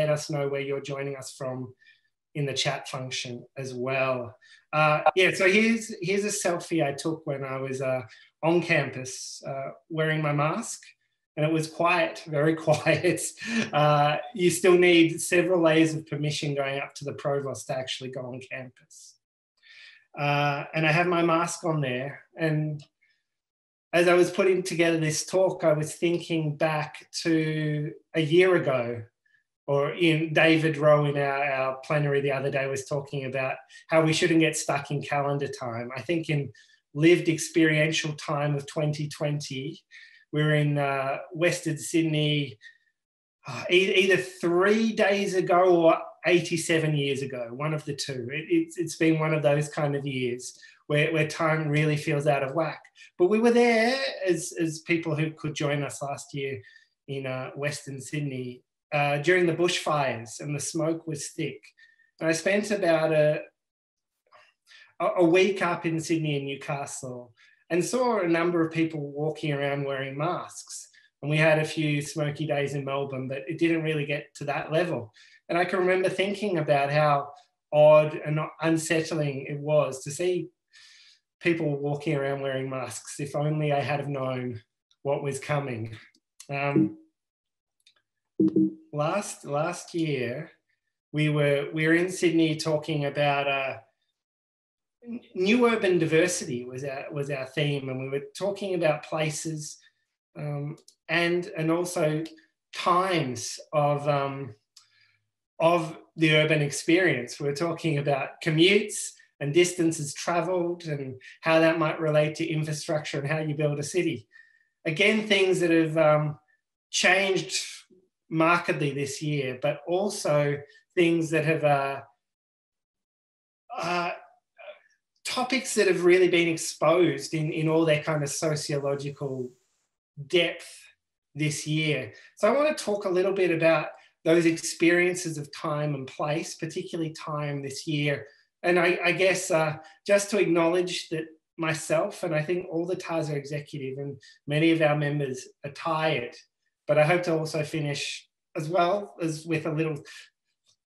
let us know where you're joining us from in the chat function as well. Yeah, so here's a selfie I took when I was on campus wearing my mask, and it was quiet, very quiet. You still need several layers of permission going up to the provost to actually go on campus. And I have my mask on there, and as I was putting together this talk, I was thinking back to a year ago, or in David Rowe in our plenary the other day was talking about how we shouldn't get stuck in calendar time. I think in lived experiential time of 2020, we're in Western Sydney either 3 days ago or 87 years ago, one of the two. It's been one of those kind of years where time really feels out of whack. But we were there as people who could join us last year in Western Sydney during the bushfires, and the smoke was thick. And I spent about a week up in Sydney and Newcastle and saw a number of people walking around wearing masks. And we had a few smoky days in Melbourne, but it didn't really get to that level. And I can remember thinking about how odd and unsettling it was to see people walking around wearing masks. If only I had have known what was coming. Last year, we were in Sydney talking about new urban diversity was our theme, and we were talking about places and also times of the urban experience. We were talking about commutes and distances travelled and how that might relate to infrastructure and how you build a city. Again, things that have changed markedly this year, but also things that have topics that have really been exposed in all their kind of sociological depth this year. So I want to talk a little bit about those experiences of time and place, particularly time this year. And I guess just to acknowledge that myself, and I think all the TASA executive and many of our members are tired, but I hope to also finish as well as with a little,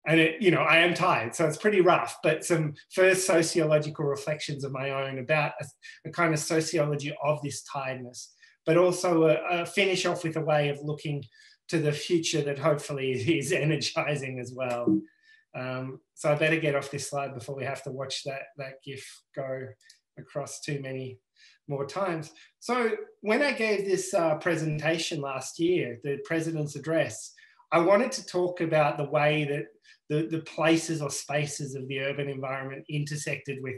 and I am tired, so it's pretty rough, but some first sociological reflections of my own about a kind of sociology of this tiredness, but also finish off with a way of looking to the future that hopefully is energizing as well. So I better get off this slide before we have to watch that GIF go across too many more times. So when I gave this presentation last year, the President's Address, I wanted to talk about the way that the places or spaces of the urban environment intersected with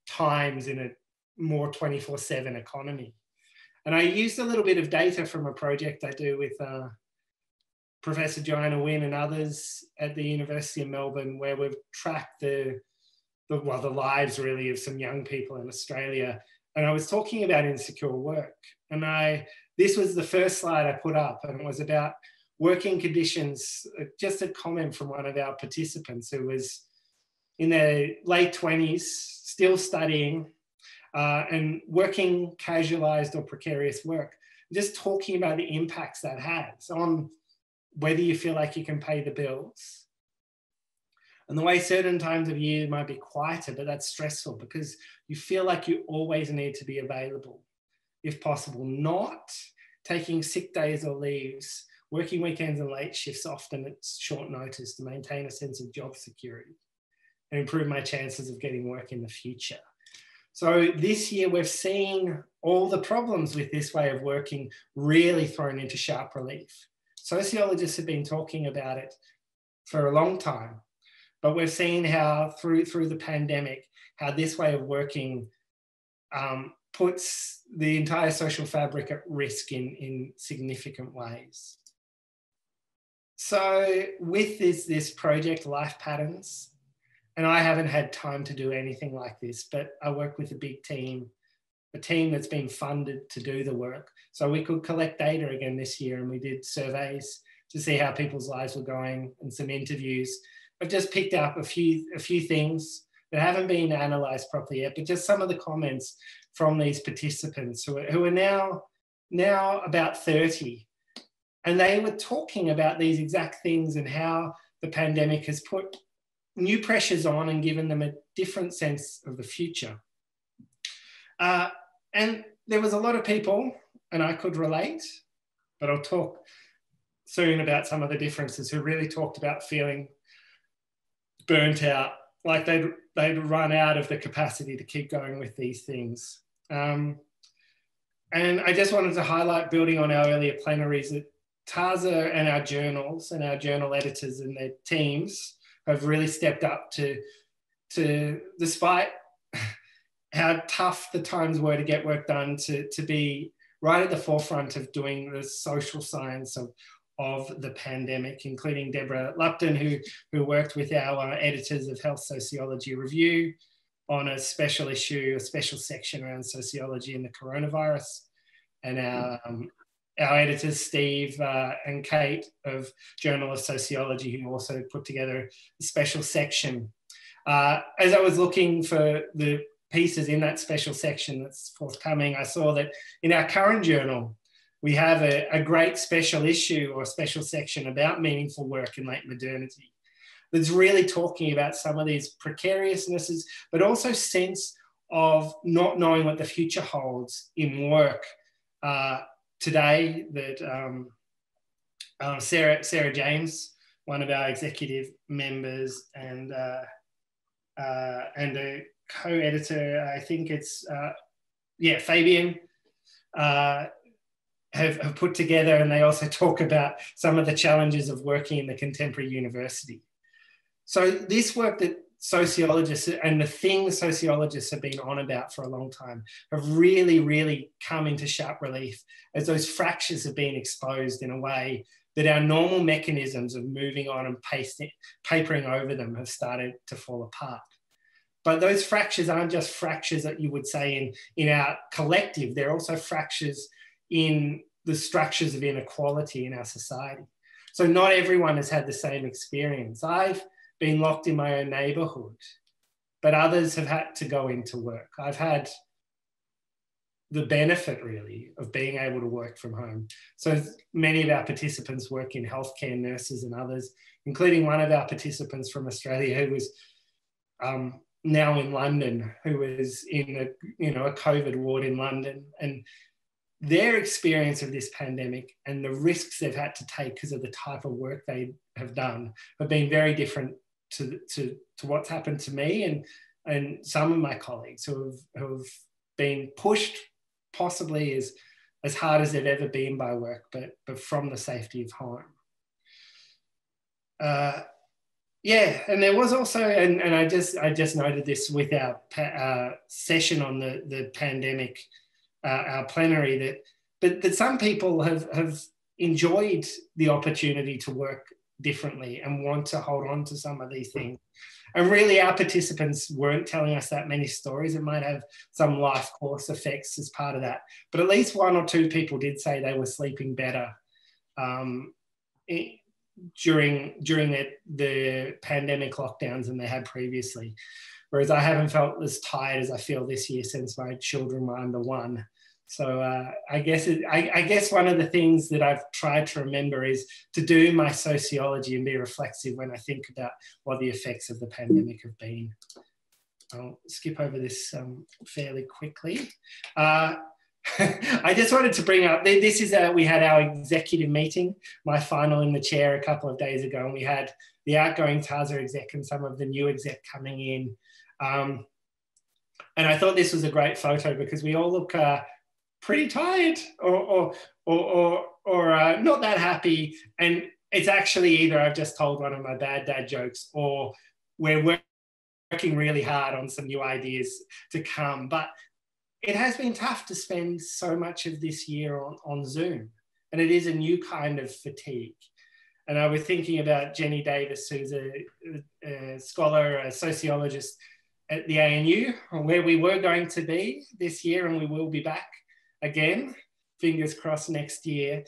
times in a more 24/7 economy. And I used a little bit of data from a project I do with Professor Joanna Wynne and others at the University of Melbourne, where we've tracked the lives really of some young people in Australia. And I was talking about insecure work. And this was the first slide I put up, and it was about working conditions, just a comment from one of our participants who was in their late 20s, still studying and working casualised or precarious work, just talking about the impacts that has on whether you feel like you can pay the bills. And the way certain times of year might be quieter, but that's stressful because you feel like you always need to be available, if possible, not taking sick days or leaves, working weekends and late shifts often at short notice to maintain a sense of job security and improve my chances of getting work in the future. So this year we've seen all the problems with this way of working really thrown into sharp relief. Sociologists have been talking about it for a long time, but we've seen how through the pandemic, how this way of working puts the entire social fabric at risk in significant ways. So with this project, Life Patterns, and I haven't had time to do anything like this, but I work with a big team, a team that's been funded to do the work. So we could collect data again this year, and we did surveys to see how people's lives were going and some interviews. I've just picked up a few things that haven't been analysed properly yet, but just some of the comments from these participants who are now about 30. And they were talking about these exact things and how the pandemic has put new pressures on and given them a different sense of the future. And there was a lot of people, and I could relate, but I'll talk soon about some of the differences, who really talked about feeling burnt out, like they'd run out of the capacity to keep going with these things. And I just wanted to highlight, building on our earlier plenaries, that TASA and our journals and our journal editors and their teams have really stepped up to despite how tough the times were to get work done, to be right at the forefront of doing the social science of the pandemic, including Deborah Lupton, who worked with our editors of Health Sociology Review on a special issue, a special section around sociology and the coronavirus, and our editors, Steve and Kate of Journal of Sociology, who also put together a special section. As I was looking for the pieces in that special section that's forthcoming, I saw that in our current journal, we have a great special issue or special section about meaningful work in late modernity that's really talking about some of these precariousnesses, but also sense of not knowing what the future holds in work. Today, that Sarah James, one of our executive members, and a co-editor, I think it's, Fabian, have put together, and they also talk about some of the challenges of working in the contemporary university. So this work that sociologists and the things sociologists have been on about for a long time have really, really come into sharp relief as those fractures have been exposed in a way that our normal mechanisms of moving on and papering over them have started to fall apart. But those fractures aren't just fractures that you would say in our collective, they're also fractures in the structures of inequality in our society. So not everyone has had the same experience. I've been locked in my own neighborhood, but others have had to go into work. I've had the benefit really of being able to work from home. So many of our participants work in healthcare, nurses and others, including one of our participants from Australia who was now in London, who was in a COVID ward in London, and their experience of this pandemic and the risks they've had to take because of the type of work they have done have been very different to what's happened to me and some of my colleagues who have been pushed possibly as hard as they've ever been by work, but from the safety of home. And there was also, and I just noted this with our session on the pandemic, our plenary, that some people have enjoyed the opportunity to work differently and want to hold on to some of these things. And really our participants weren't telling us that many stories. It might have some life course effects as part of that. But at least one or two people did say they were sleeping better during the pandemic lockdowns than they had previously. Whereas I haven't felt as tired as I feel this year since my children were under one. So I guess one of the things that I've tried to remember is to do my sociology and be reflexive when I think about what the effects of the pandemic have been. I'll skip over this fairly quickly. I just wanted to bring up, this is we had our executive meeting, my final in the chair a couple of days ago, and we had the outgoing TASA exec and some of the new exec coming in. And I thought this was a great photo because we all look pretty tired or not that happy. And it's actually either I've just told one of my bad dad jokes or we're working really hard on some new ideas to come. But it has been tough to spend so much of this year on Zoom, and it is a new kind of fatigue. And I was thinking about Jenny Davis, who's a scholar, a sociologist at the ANU, where we were going to be this year, and we will be back again, fingers crossed next year,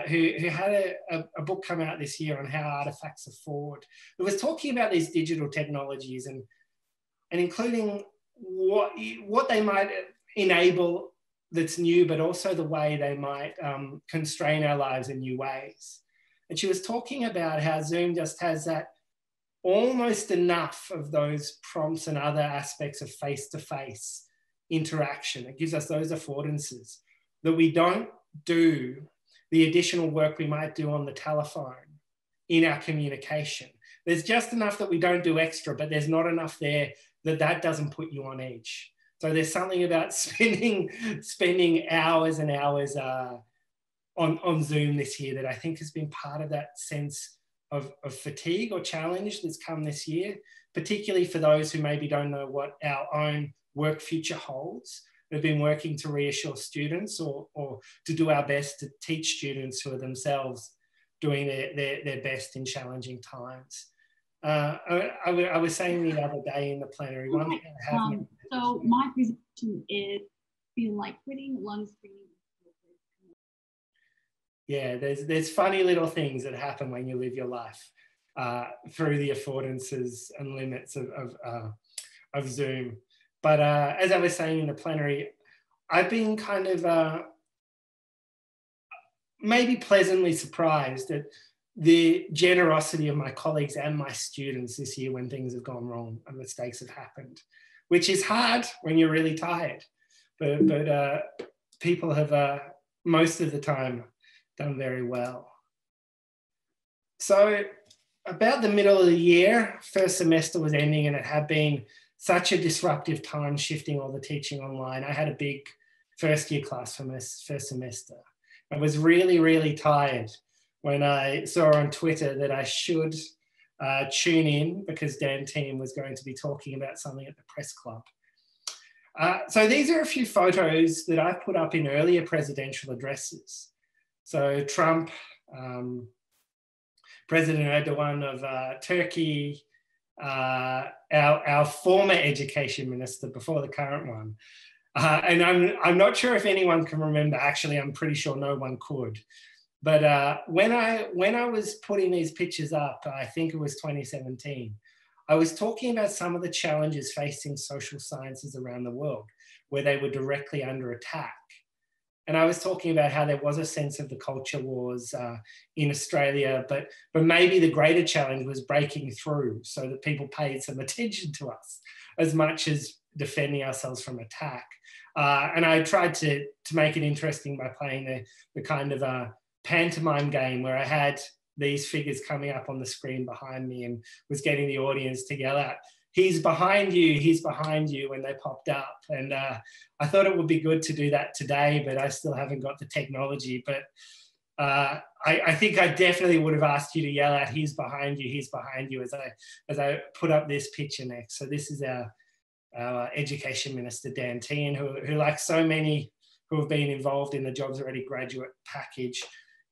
who had a book come out this year on how artifacts are forward. It was talking about these digital technologies and including what they might enable that's new, but also the way they might constrain our lives in new ways. And she was talking about how Zoom just has that almost enough of those prompts and other aspects of face-to-face interaction. It gives us those affordances that we don't do the additional work we might do on the telephone in our communication. There's just enough that we don't do extra, but there's not enough there that doesn't put you on edge. So there's something about spending hours and hours on Zoom this year that I think has been part of that sense of fatigue or challenge that's come this year, particularly for those who maybe don't know what our own work future holds. We've been working to reassure students or to do our best to teach students who are themselves doing their best in challenging times. I was saying the other day in the plenary, one thing I have so my presentation is feeling like quitting, lung screening. Yeah, there's funny little things that happen when you live your life through the affordances and limits of Zoom. But as I was saying in the plenary, I've been kind of maybe pleasantly surprised at the generosity of my colleagues and my students this year when things have gone wrong and mistakes have happened, which is hard when you're really tired. But people have most of the time done very well. So about the middle of the year, first semester was ending, and it had been such a disruptive time shifting all the teaching online. I had a big first year class for my first semester. I was really, really tired when I saw on Twitter that I should tune in because Dan Team was going to be talking about something at the press club. So these are a few photos that I put up in earlier presidential addresses. So Trump, President Erdogan of Turkey, our former education minister before the current one. And I'm not sure if anyone can remember. Actually, I'm pretty sure no one could. But when I was putting these pictures up, I think it was 2017, I was talking about some of the challenges facing social sciences around the world where they were directly under attack. And I was talking about how there was a sense of the culture wars in Australia, but maybe the greater challenge was breaking through so that people paid some attention to us as much as defending ourselves from attack. And I tried to make it interesting by playing the kind of pantomime game where I had these figures coming up on the screen behind me and was getting the audience to yell out, he's behind you, when they popped up. And I thought it would be good to do that today, but I still haven't got the technology. But I think I definitely would have asked you to yell out, he's behind you, as I put up this picture next. So this is our Education Minister, Dan Tehan, who like so many who have been involved in the Jobs Ready graduate package,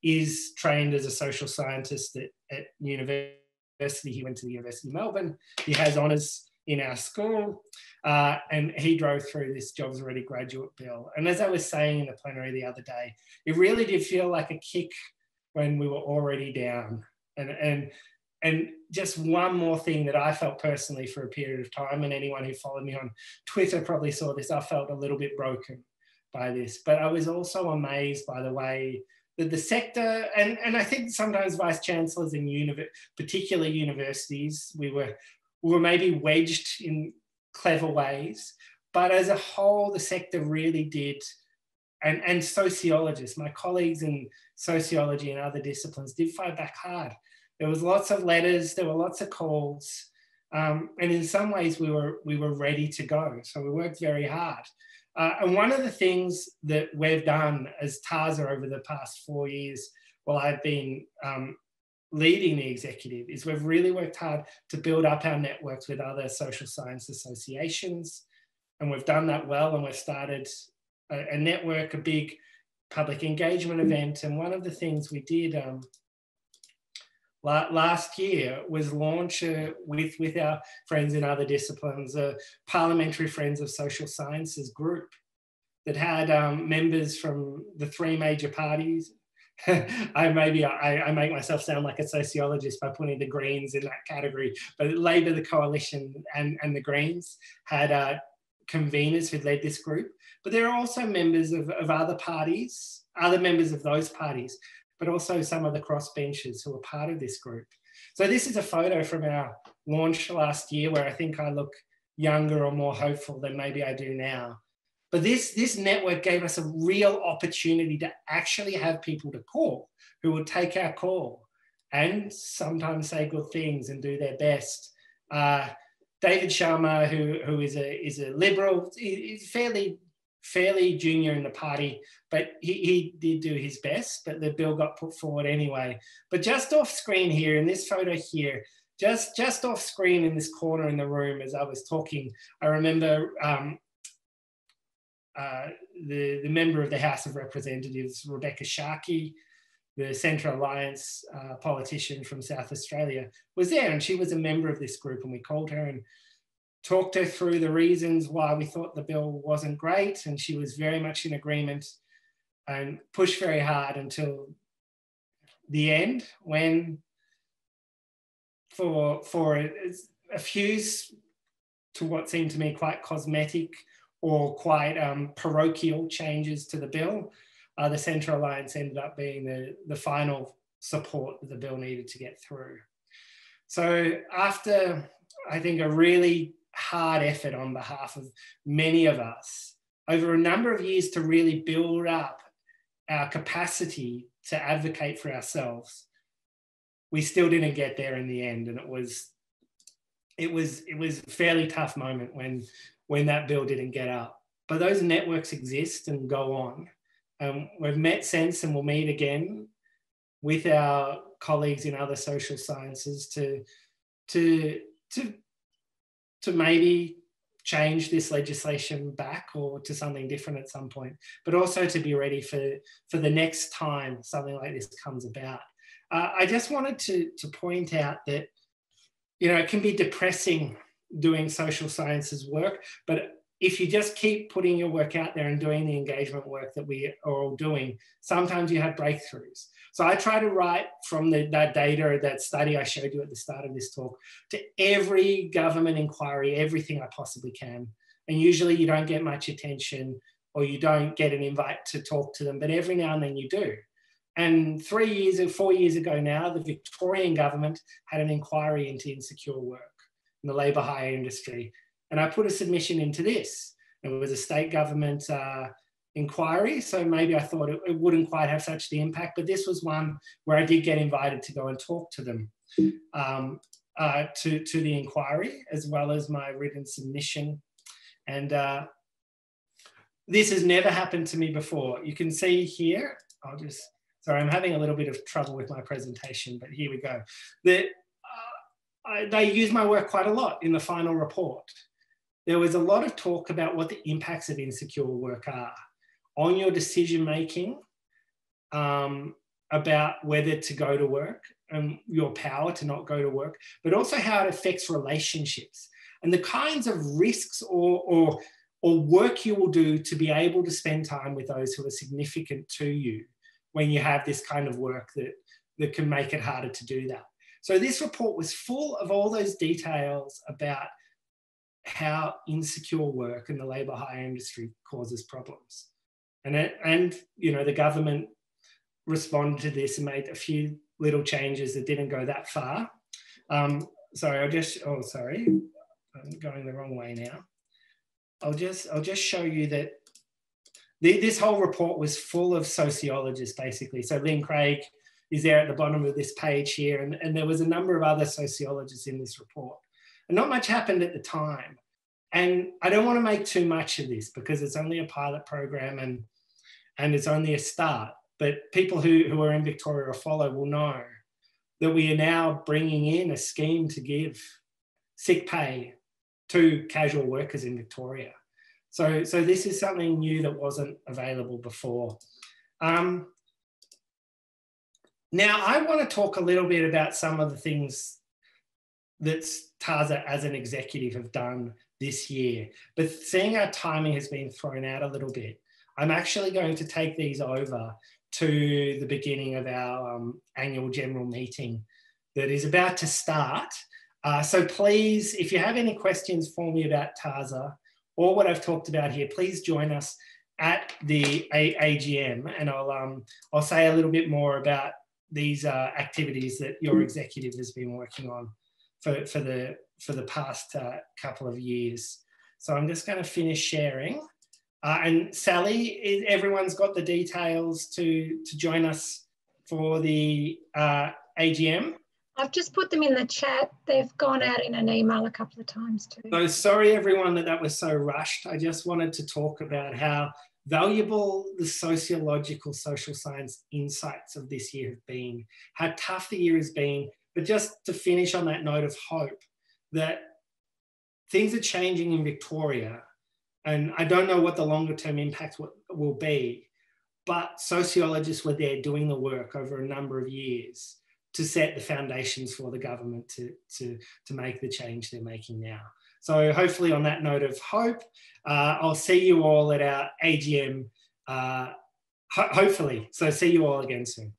is trained as a social scientist at university. He went to the University of Melbourne. He has honours in our school, and he drove through this Jobs Ready graduate bill. And as I was saying in the plenary the other day, it really did feel like a kick when we were already down. And just one more thing that I felt personally for a period of time, and anyone who followed me on Twitter probably saw this, I felt a little bit broken by this. But I was also amazed by the way that the sector, and I think sometimes vice chancellors in particular universities, we were maybe wedged in clever ways, but as a whole, the sector really did, and sociologists, my colleagues in sociology and other disciplines did fight back hard. There was lots of letters, there were lots of calls, and in some ways we were ready to go. So we worked very hard. And one of the things that we've done as TASA over the past 4 years, while I've been leading the executive, is we've really worked hard to build up our networks with other social science associations. And we've done that well, and we've started a network, a big public engagement event. And one of the things we did last year was launch with our friends in other disciplines, a Parliamentary Friends of Social Sciences group that had members from the three major parties. I make myself sound like a sociologist by putting the Greens in that category, but Labor, the Coalition, and the Greens had conveners who led this group. But there are also members of other parties, other members of those parties, but also some of the crossbenchers who are part of this group. So this is a photo from our launch last year where I think I look younger or more hopeful than maybe I do now. But this network gave us a real opportunity to actually have people to call who would take our call and sometimes say good things and do their best. David Sharma, who is a Liberal, he's fairly junior in the party, but he did do his best, but the bill got put forward anyway. But just off screen here, in this photo here, just off screen in this corner in the room as I was talking, I remember the member of the House of Representatives, Rebecca Sharkey, the Centre Alliance politician from South Australia, was there, and she was a member of this group, and we called her and talked her through the reasons why we thought the bill wasn't great, and she was very much in agreement and pushed very hard until the end, when for a fuse to what seemed to me quite cosmetic or quite parochial changes to the bill, the Centre Alliance ended up being the final support that the bill needed to get through. So after, I think, a really hard effort on behalf of many of us over a number of years to really build up our capacity to advocate for ourselves, we still didn't get there in the end. And it was a fairly tough moment when that bill didn't get up. But those networks exist and go on. We've met since, and we'll meet again with our colleagues in other social sciences to maybe change this legislation back or to something different at some point, but also to be ready for the next time something like this comes about. I just wanted to point out that, it can be depressing doing social sciences work, but if you just keep putting your work out there and doing the engagement work that we are all doing, sometimes you have breakthroughs. So I try to write from that data, that study I showed you at the start of this talk, to every government inquiry, everything I possibly can. And usually you don't get much attention or you don't get an invite to talk to them, but every now and then you do. And 4 years ago now, the Victorian government had an inquiry into insecure work in the labour hire industry. And I put a submission into this. It was a state government inquiry, so maybe I thought it wouldn't quite have such the impact, but this was one where I did get invited to go and talk to them, to the inquiry, as well as my written submission. And this has never happened to me before. You can see here, sorry, I'm having a little bit of trouble with my presentation, but here we go. They use my work quite a lot in the final report. There was a lot of talk about what the impacts of insecure work are on your decision-making, about whether to go to work and your power to not go to work, but also how it affects relationships and the kinds of risks or work you will do to be able to spend time with those who are significant to you when you have this kind of work that can make it harder to do that. So this report was full of all those details about how insecure work in the labour hire industry causes problems. And the government responded to this and made a few little changes that didn't go that far. Sorry, I'm going the wrong way now. I'll just show you that this whole report was full of sociologists, basically. So Lynn Craig is there at the bottom of this page here, and there was a number of other sociologists in this report. And not much happened at the time. And I don't want to make too much of this because it's only a pilot program and it's only a start. But people who are in Victoria or follow will know that we are now bringing in a scheme to give sick pay to casual workers in Victoria. So this is something new that wasn't available before. Now, I want to talk a little bit about some of the things that TASA as an executive have done this year. But seeing our timing has been thrown out a little bit, I'm actually going to take these over to the beginning of our annual general meeting that is about to start. So please, if you have any questions for me about TASA or what I've talked about here, please join us at the AGM, and I'll say a little bit more about these activities that your executive has been working on for the past couple of years. So I'm just going to finish sharing. And Sally, everyone's got the details to join us for the AGM? I've just put them in the chat. They've gone out in an email a couple of times too. So sorry everyone that was so rushed. I just wanted to talk about how valuable the sociological, social science insights of this year have been, how tough the year has been, but just to finish on that note of hope, that things are changing in Victoria, and I don't know what the longer term impact will be, but sociologists were there doing the work over a number of years to set the foundations for the government to make the change they're making now. So hopefully on that note of hope, I'll see you all at our AGM, hopefully. So see you all again soon.